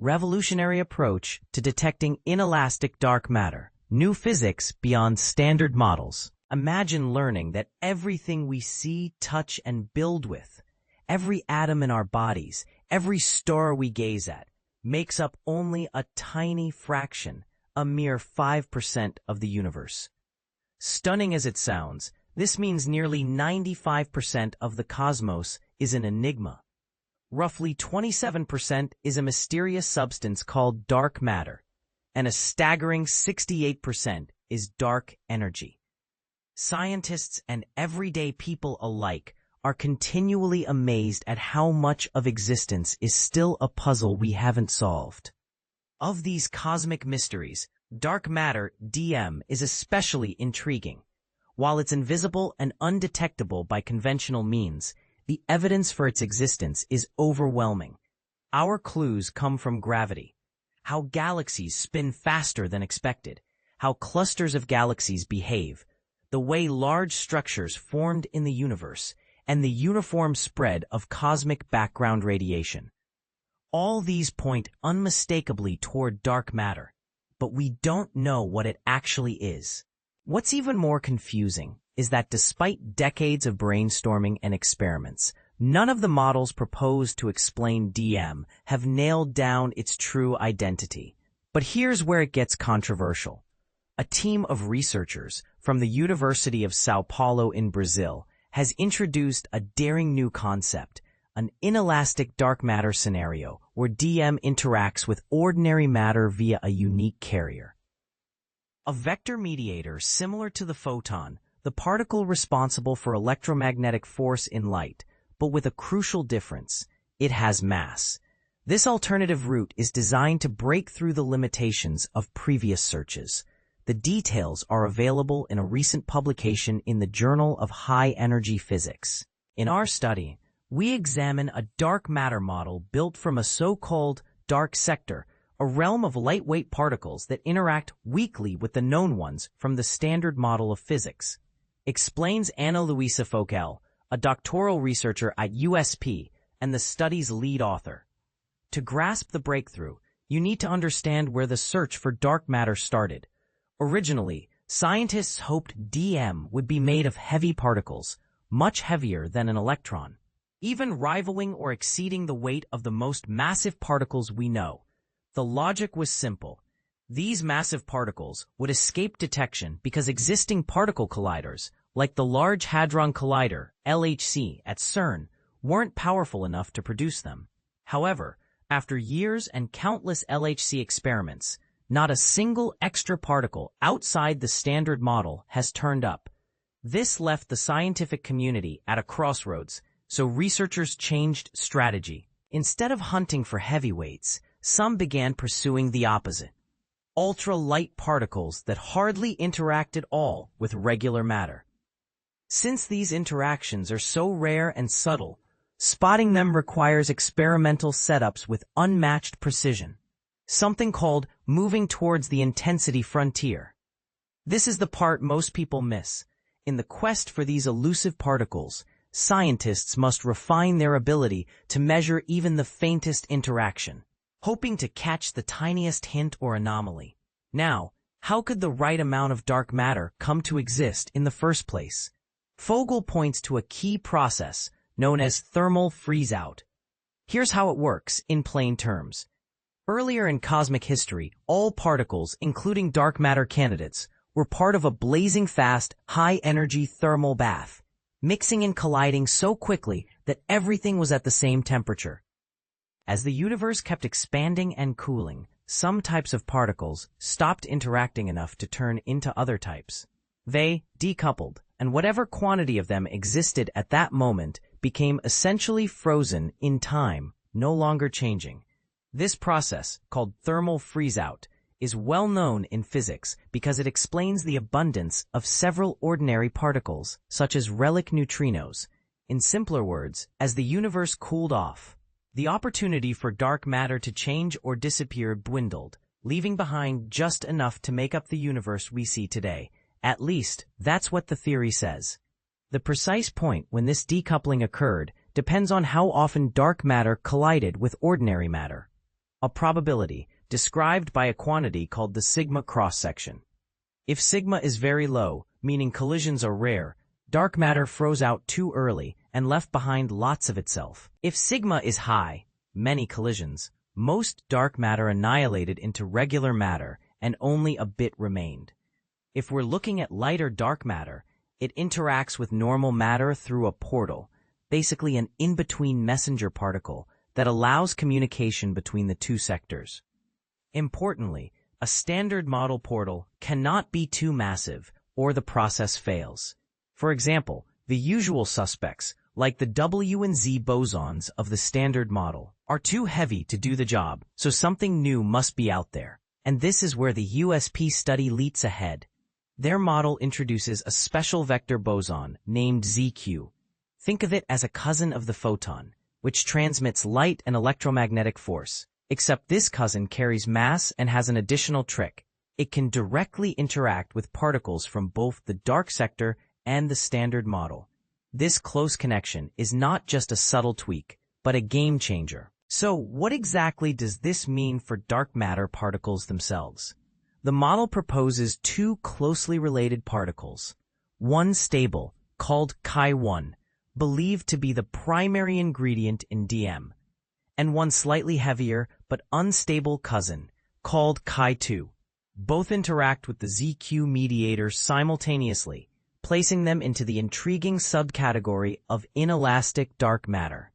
revolutionary approach to detecting inelastic dark matter, new physics beyond standard models. Imagine learning that everything we see, touch, and build with, every atom in our bodies, every star we gaze at, makes up only a tiny fraction, a mere 5% of the universe. Stunning as it sounds, this means nearly 95% of the cosmos is an enigma. Roughly 27% is a mysterious substance called dark matter, and a staggering 68% is dark energy. Scientists and everyday people alike are continually amazed at how much of existence is still a puzzle we haven't solved. Of these cosmic mysteries, dark matter, DM, is especially intriguing. While it's invisible and undetectable by conventional means, the evidence for its existence is overwhelming. Our clues come from gravity, how galaxies spin faster than expected, how clusters of galaxies behave, the way large structures formed in the universe, and the uniform spread of cosmic background radiation. All these point unmistakably toward dark matter, but we don't know what it actually is. What's even more confusing is that despite decades of brainstorming and experiments, none of the models proposed to explain DM have nailed down its true identity. But here's where it gets controversial. A team of researchers from the University of São Paulo in Brazil has introduced a daring new concept, an inelastic dark matter scenario where DM interacts with ordinary matter via a unique carrier. A vector mediator similar to the photon, the particle responsible for electromagnetic force in light, but with a crucial difference: it has mass. This alternative route is designed to break through the limitations of previous searches. The details are available in a recent publication in the Journal of High Energy Physics. In our study, we examine a dark matter model built from a so-called dark sector, a realm of lightweight particles that interact weakly with the known ones from the standard model of physics, explains Ana Luisa Focal, a doctoral researcher at USP and the study's lead author. To grasp the breakthrough, you need to understand where the search for dark matter started. Originally, scientists hoped DM would be made of heavy particles, much heavier than an electron, even rivaling or exceeding the weight of the most massive particles we know. The logic was simple. These massive particles would escape detection because existing particle colliders, like the Large Hadron Collider, LHC, at CERN, weren't powerful enough to produce them. However, after years and countless LHC experiments, not a single extra particle outside the standard model has turned up. This left the scientific community at a crossroads, so researchers changed strategy. Instead of hunting for heavyweights, some began pursuing the opposite: ultra-light particles that hardly interact at all with regular matter. Since these interactions are so rare and subtle, spotting them requires experimental setups with unmatched precision, something called moving towards the intensity frontier. This is the part most people miss. In the quest for these elusive particles, scientists must refine their ability to measure even the faintest interaction, hoping to catch the tiniest hint or anomaly. Now, how could the right amount of dark matter come to exist in the first place? Fogel points to a key process known as thermal freeze-out. Here's how it works in plain terms. Earlier in cosmic history, all particles, including dark matter candidates, were part of a blazing fast, high-energy thermal bath, mixing and colliding so quickly that everything was at the same temperature. As the universe kept expanding and cooling, some types of particles stopped interacting enough to turn into other types. They decoupled, and whatever quantity of them existed at that moment became essentially frozen in time, no longer changing. This process, called thermal freeze-out, is well known in physics because it explains the abundance of several ordinary particles, such as relic neutrinos. In simpler words, as the universe cooled off, the opportunity for dark matter to change or disappear dwindled, leaving behind just enough to make up the universe we see today. At least, that's what the theory says. The precise point when this decoupling occurred depends on how often dark matter collided with ordinary matter. a probability described by a quantity called the sigma cross-section. If sigma is very low, meaning collisions are rare, dark matter froze out too early and left behind lots of itself. If sigma is high, many collisions, most dark matter annihilated into regular matter and only a bit remained. If we're looking at lighter dark matter, it interacts with normal matter through a portal, basically an in-between messenger particle that allows communication between the two sectors. Importantly, a standard model portal cannot be too massive or the process fails. For example, the usual suspects, like the W and Z bosons of the standard model, are too heavy to do the job, so something new must be out there. And this is where the USP study leaps ahead. Their model introduces a special vector boson named ZQ. Think of it as a cousin of the photon, which transmits light and electromagnetic force. Except this cousin carries mass and has an additional trick. It can directly interact with particles from both the dark sector and the standard model. This close connection is not just a subtle tweak, but a game changer. So what exactly does this mean for dark matter particles themselves? The model proposes two closely related particles, one stable, called Chi-1, believed to be the primary ingredient in DM, and one slightly heavier but unstable cousin, called Chi-2. Both interact with the ZQ mediator simultaneously, placing them into the intriguing subcategory of inelastic dark matter.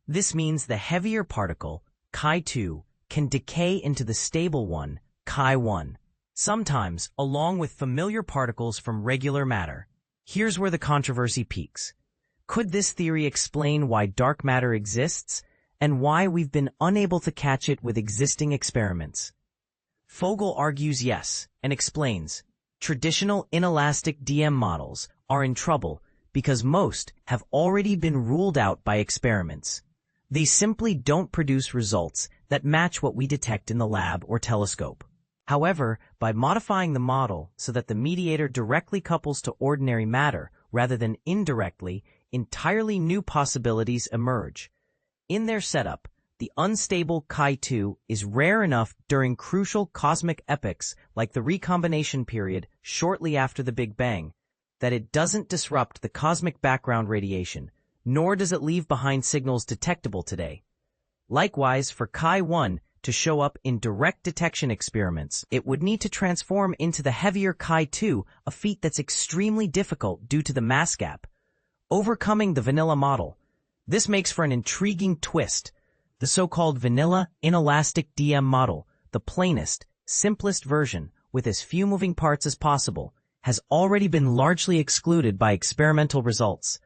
This means the heavier particle, Chi-2, can decay into the stable one, Chi-1, sometimes along with familiar particles from regular matter. Here's where the controversy peaks. Could this theory explain why dark matter exists and why we've been unable to catch it with existing experiments? Fogel argues yes and explains, traditional inelastic DM models are in trouble because most have already been ruled out by experiments. They simply don't produce results that match what we detect in the lab or telescope. However, by modifying the model so that the mediator directly couples to ordinary matter rather than indirectly, entirely new possibilities emerge. In their setup, the unstable Chi-2 is rare enough during crucial cosmic epochs like the recombination period shortly after the Big Bang that it doesn't disrupt the cosmic background radiation, nor does it leave behind signals detectable today. Likewise, for Chi-1 to show up in direct detection experiments, it would need to transform into the heavier Chi-2, a feat that's extremely difficult due to the mass gap. Overcoming the vanilla model. This makes for an intriguing twist. The so-called vanilla inelastic DM model, the plainest, simplest version with as few moving parts as possible, has already been largely excluded by experimental results.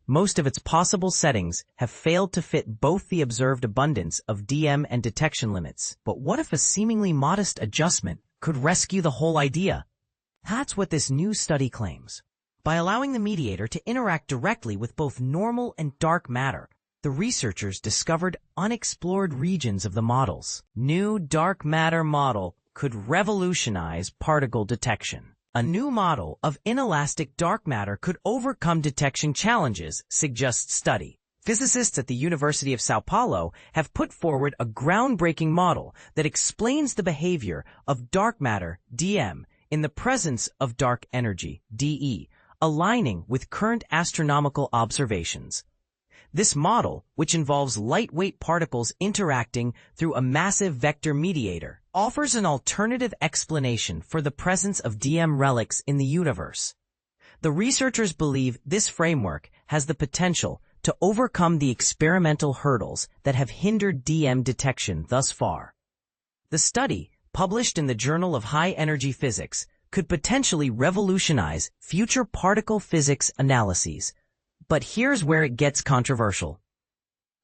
Most of its possible settings have failed to fit both the observed abundance of DM and detection limits. But what if a seemingly modest adjustment could rescue the whole idea? That's what this new study claims. By allowing the mediator to interact directly with both normal and dark matter, the researchers discovered unexplored regions of the model's new dark matter model could revolutionize particle detection. A new model of inelastic dark matter could overcome detection challenges, suggests study. Physicists at the University of Sao Paulo have put forward a groundbreaking model that explains the behavior of dark matter, DM, in the presence of dark energy, DE, aligning with current astronomical observations. This model, which involves lightweight particles interacting through a massive vector mediator, offers an alternative explanation for the presence of DM relics in the universe. The researchers believe this framework has the potential to overcome the experimental hurdles that have hindered DM detection thus far. The study, published in the Journal of High Energy Physics, could potentially revolutionize future particle physics analyses. But here's where it gets controversial.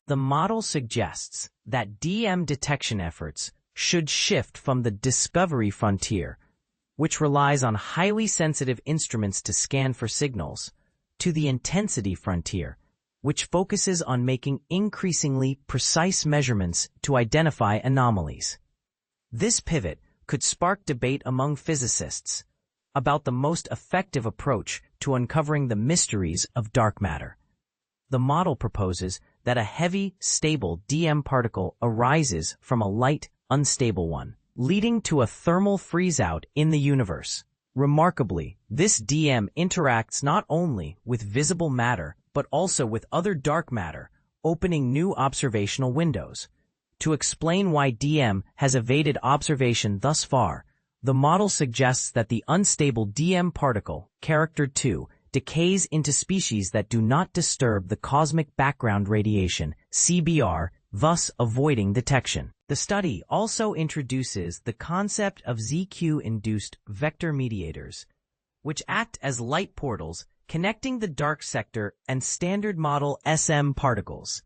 The model suggests that DM detection efforts should shift from the discovery frontier, which relies on highly sensitive instruments to scan for signals, to the intensity frontier, which focuses on making increasingly precise measurements to identify anomalies. This pivot could spark debate among physicists about the most effective approach to uncovering the mysteries of dark matter. The model proposes that a heavy, stable DM particle arises from a light, unstable one, leading to a thermal freeze-out in the universe. Remarkably, this DM interacts not only with visible matter, but also with other dark matter, opening new observational windows. To explain why DM has evaded observation thus far, the model suggests that the unstable DM particle, character 2, decays into species that do not disturb the cosmic background radiation, CBR, thus avoiding detection. The study also introduces the concept of ZQ-induced vector mediators, which act as light portals connecting the dark sector and standard model SM particles.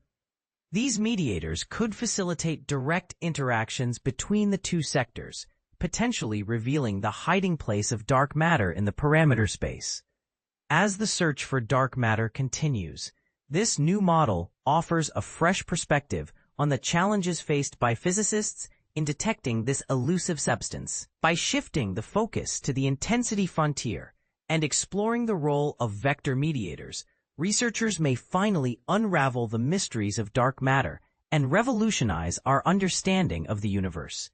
These mediators could facilitate direct interactions between the two sectors, potentially revealing the hiding place of dark matter in the parameter space. As the search for dark matter continues, this new model offers a fresh perspective on the challenges faced by physicists in detecting this elusive substance. By shifting the focus to the intensity frontier and exploring the role of vector mediators, researchers may finally unravel the mysteries of dark matter and revolutionize our understanding of the universe.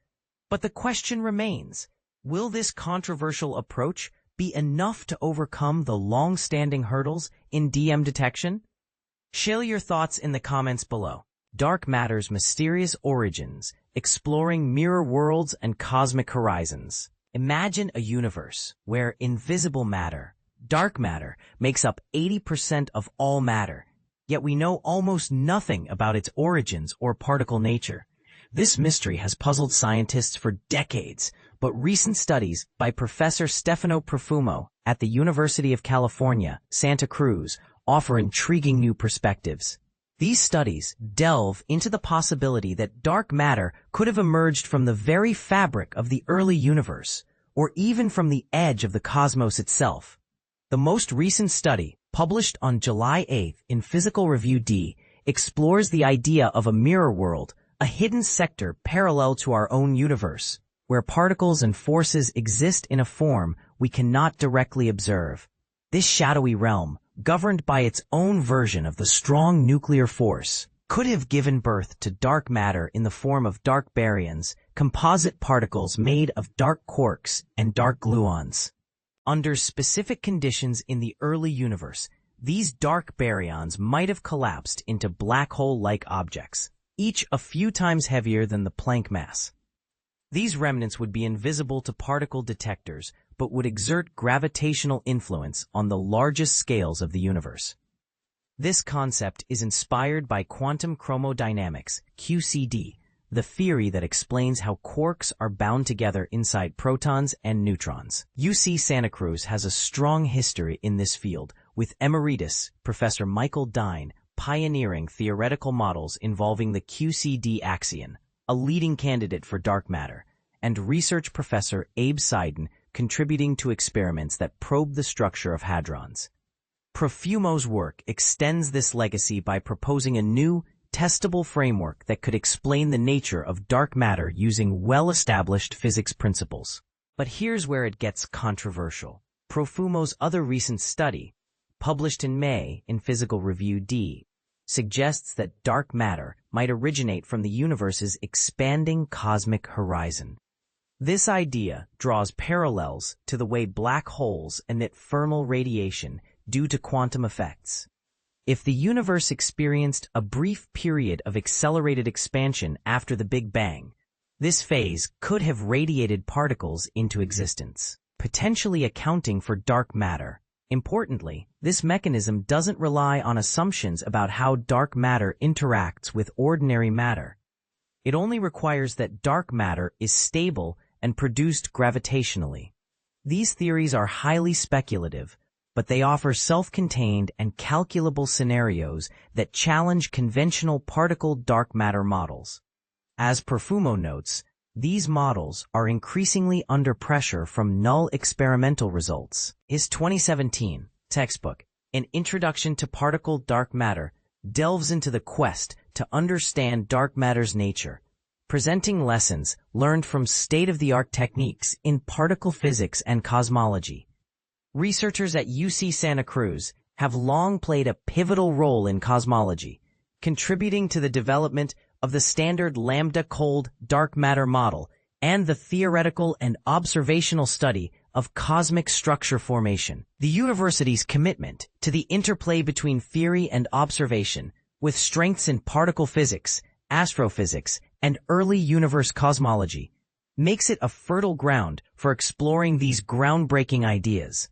But the question remains, will this controversial approach be enough to overcome the long-standing hurdles in DM detection? Share your thoughts in the comments below. Dark Matter's Mysterious Origins, Exploring Mirror Worlds and Cosmic Horizons. Imagine a universe where invisible matter, dark matter, makes up 80% of all matter, yet we know almost nothing about its origins or particle nature. This mystery has puzzled scientists for decades, but recent studies by Professor Stefano Profumo at the University of California, Santa Cruz, offer intriguing new perspectives. These studies delve into the possibility that dark matter could have emerged from the very fabric of the early universe, or even from the edge of the cosmos itself. The most recent study, published on July 8 in Physical Review D, explores the idea of a mirror world, a hidden sector parallel to our own universe, where particles and forces exist in a form we cannot directly observe. This shadowy realm, governed by its own version of the strong nuclear force, could have given birth to dark matter in the form of dark baryons, composite particles made of dark quarks and dark gluons. Under specific conditions in the early universe, these dark baryons might have collapsed into black hole-like objects, each a few times heavier than the Planck mass. These remnants would be invisible to particle detectors, but would exert gravitational influence on the largest scales of the universe. This concept is inspired by quantum chromodynamics, QCD, the theory that explains how quarks are bound together inside protons and neutrons. UC Santa Cruz has a strong history in this field, with Emeritus Professor Michael Dine pioneering theoretical models involving the QCD axion, a leading candidate for dark matter, and research professor Abe Seiden contributing to experiments that probe the structure of hadrons. Profumo's work extends this legacy by proposing a new, testable framework that could explain the nature of dark matter using well-established physics principles. But here's where it gets controversial. Profumo's other recent study, published in May in Physical Review D, suggests that dark matter might originate from the universe's expanding cosmic horizon. This idea draws parallels to the way black holes emit thermal radiation due to quantum effects. If the universe experienced a brief period of accelerated expansion after the Big Bang, this phase could have radiated particles into existence, potentially accounting for dark matter. Importantly, this mechanism doesn't rely on assumptions about how dark matter interacts with ordinary matter. It only requires that dark matter is stable and produced gravitationally. These theories are highly speculative, but they offer self-contained and calculable scenarios that challenge conventional particle dark matter models. As Profumo notes, these models are increasingly under pressure from null experimental results. His 2017 textbook, An Introduction to Particle Dark Matter, delves into the quest to understand dark matter's nature, presenting lessons learned from state-of-the-art techniques in particle physics and cosmology. Researchers at UC Santa Cruz have long played a pivotal role in cosmology, contributing to the development of the standard lambda cold dark matter model and the theoretical and observational study of cosmic structure formation. The university's commitment to the interplay between theory and observation, with strengths in particle physics, astrophysics, and early universe cosmology, makes it a fertile ground for exploring these groundbreaking ideas.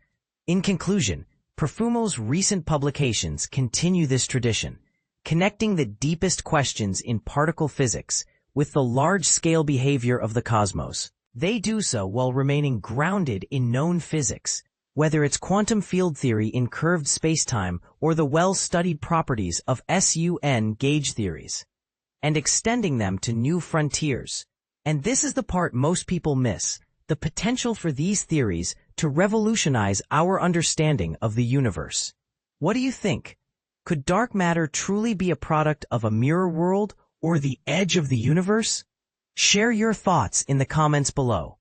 In conclusion, Profumo's recent publications continue this tradition, connecting the deepest questions in particle physics with the large-scale behavior of the cosmos. They do so while remaining grounded in known physics, whether it's quantum field theory in curved spacetime or the well-studied properties of SUN gauge theories, and extending them to new frontiers. And this is the part most people miss, the potential for these theories to revolutionize our understanding of the universe. What do you think? Could dark matter truly be a product of a mirror world or the edge of the universe? Share your thoughts in the comments below.